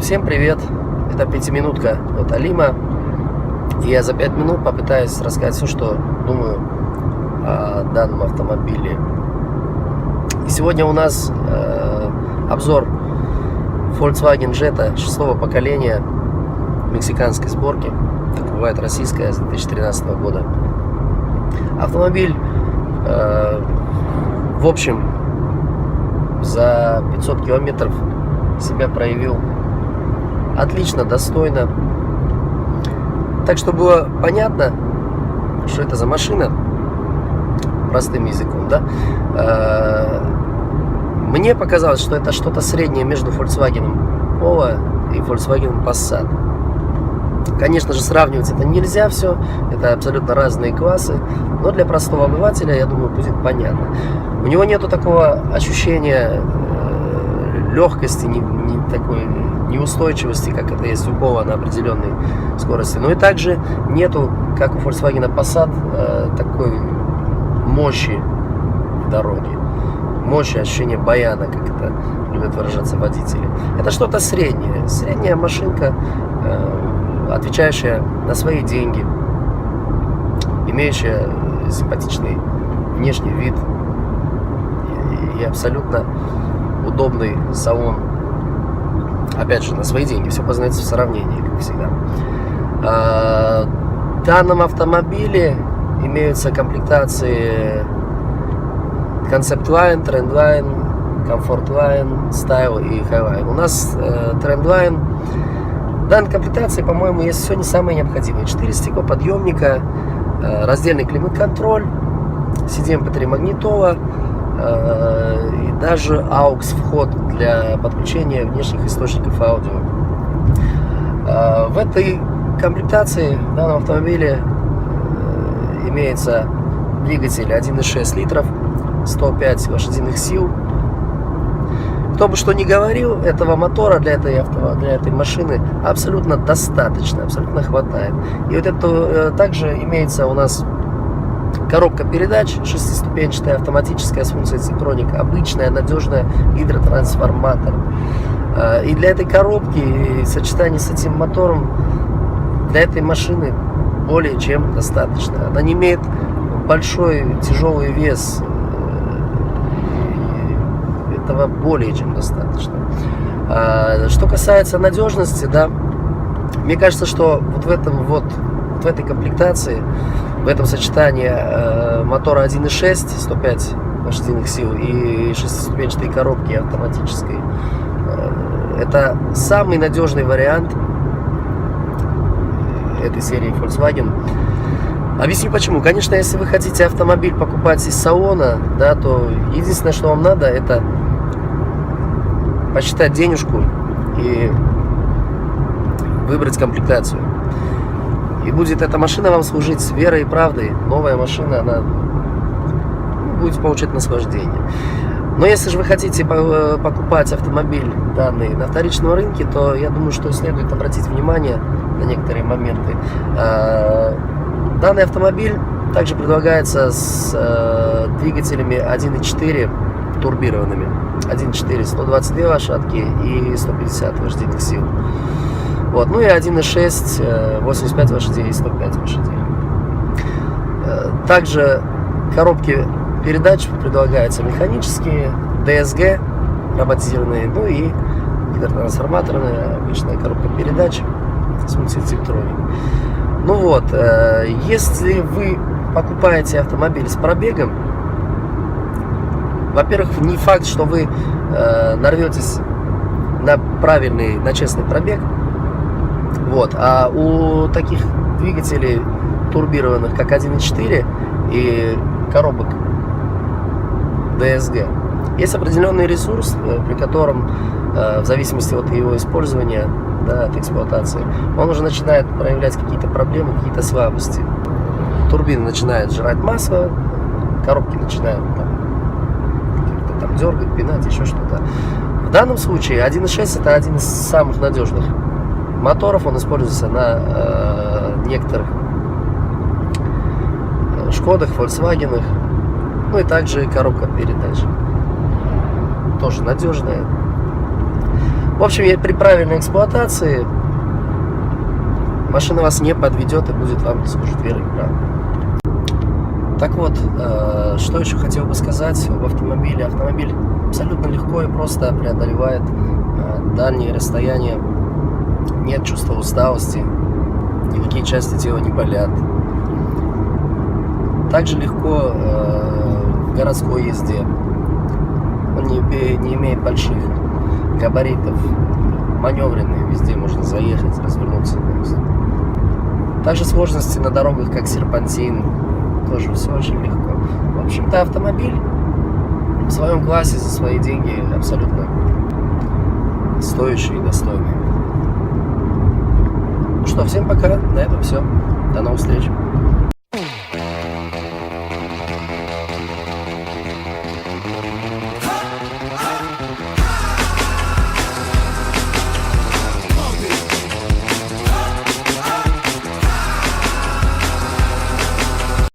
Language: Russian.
Всем привет! Это пятиминутка от Алима. И я за 5 минут попытаюсь рассказать все, что думаю о данном автомобиле. И сегодня у нас обзор Volkswagen Jetta 6-го поколения мексиканской сборки, как бывает российская, с 2013 года. Автомобиль, в общем, за 500 километров себя проявил отлично, достойно. Так что было понятно, что это за машина, простым языком, да. Мне показалось, что это что-то среднее между Volkswagen Polo и Volkswagen Passat. Конечно же, сравнивать это нельзя все, это абсолютно разные классы, но для простого обывателя, я думаю, будет понятно. У него нету такого ощущения легкости, такой неустойчивости, как это есть у Polo на определенной скорости. Но и также нету, как у Volkswagen Passat, такой мощи в дороге. Мощи, ощущение баяна, как это любят выражаться водители. Это что-то среднее. Средняя машинка, отвечающая на свои деньги, имеющая симпатичный внешний вид и абсолютно удобный салон. Опять же, на свои деньги. Все познается в сравнении, как всегда. В данном автомобиле имеются комплектации Concept Line, Trend Line, Comfort Line, Style и Highline. У нас Trend Line. В данной комплектации, по-моему, есть все не самое необходимое. 4 стеклоподъемника, раздельный климат-контроль, CD-MP3 магнитола и даже AUX вход для подключения внешних источников аудио. В этой комплектации, в данном автомобиле, имеется двигатель 1,6 литров, 105 лошадиных сил. Кто бы что ни говорил, этого мотора для этой машины абсолютно достаточно, абсолютно хватает. И вот это также имеется у нас коробка передач, 6-ступенчатая, автоматическая с функцией Tiptronic, обычная, надежная, гидротрансформатор. И для этой коробки, и в сочетании с этим мотором, для этой машины более чем достаточно. Она не имеет большой тяжелый вес, этого более чем достаточно. Что касается надежности, да, мне кажется, что вот в этой комплектации, в этом сочетании мотора 1.6, 105 лошадиных сил и 6-ступенчатой коробки автоматической, это самый надежный вариант этой серии Volkswagen. Объясню почему. Конечно, если вы хотите автомобиль покупать из салона, да, то единственное, что вам надо, это посчитать денежку и выбрать комплектацию. И будет эта машина вам служить с верой и правдой. Новая машина, она будете получать наслаждение. Но если же вы хотите покупать автомобиль данный на вторичном рынке, то я думаю, что следует обратить внимание на некоторые моменты. Данный автомобиль также предлагается с двигателями 1.4 турбированными. 1.4 122 лошадки и 150 лошадиных сил. Вот. Ну и 1.6 85 лошадей и 105 лошадей. Также коробки передач предлагаются механические, DSG роботизированные, ну и гидротрансформаторная обычная коробка передач с функцией Tiptronic. Ну вот, если вы покупаете автомобиль с пробегом, во-первых, не факт, что вы нарветесь на правильный, на честный пробег. Вот. А у таких двигателей турбированных, как 1.4 и коробок DSG, есть определенный ресурс, при котором, в зависимости от его использования, да, от эксплуатации, он уже начинает проявлять какие-то проблемы, какие-то слабости. Турбина начинает жрать масло, коробки начинают там дергать, пинать, еще что-то. В данном случае 1.6 это один из самых надежных моторов. Он используется на некоторых Шкодах, Volkswagen'ах, ну и также коробка передач тоже надежная. В общем, при правильной эксплуатации машина вас не подведет и будет вам служить верой и правдой. Так вот, что еще хотел бы сказать об автомобиле. Автомобиль абсолютно легко и просто преодолевает дальние расстояния. Нет чувства усталости, никакие части тела не болят. Также легко в городской езде. Он не имеет больших габаритов, маневренный, везде можно заехать, развернуться. Также сложности на дорогах, как серпантин, тоже все очень легко. В общем-то, автомобиль в своем классе за свои деньги абсолютно стоящий и достойный. Ну что, всем пока, на этом все. До новых встреч.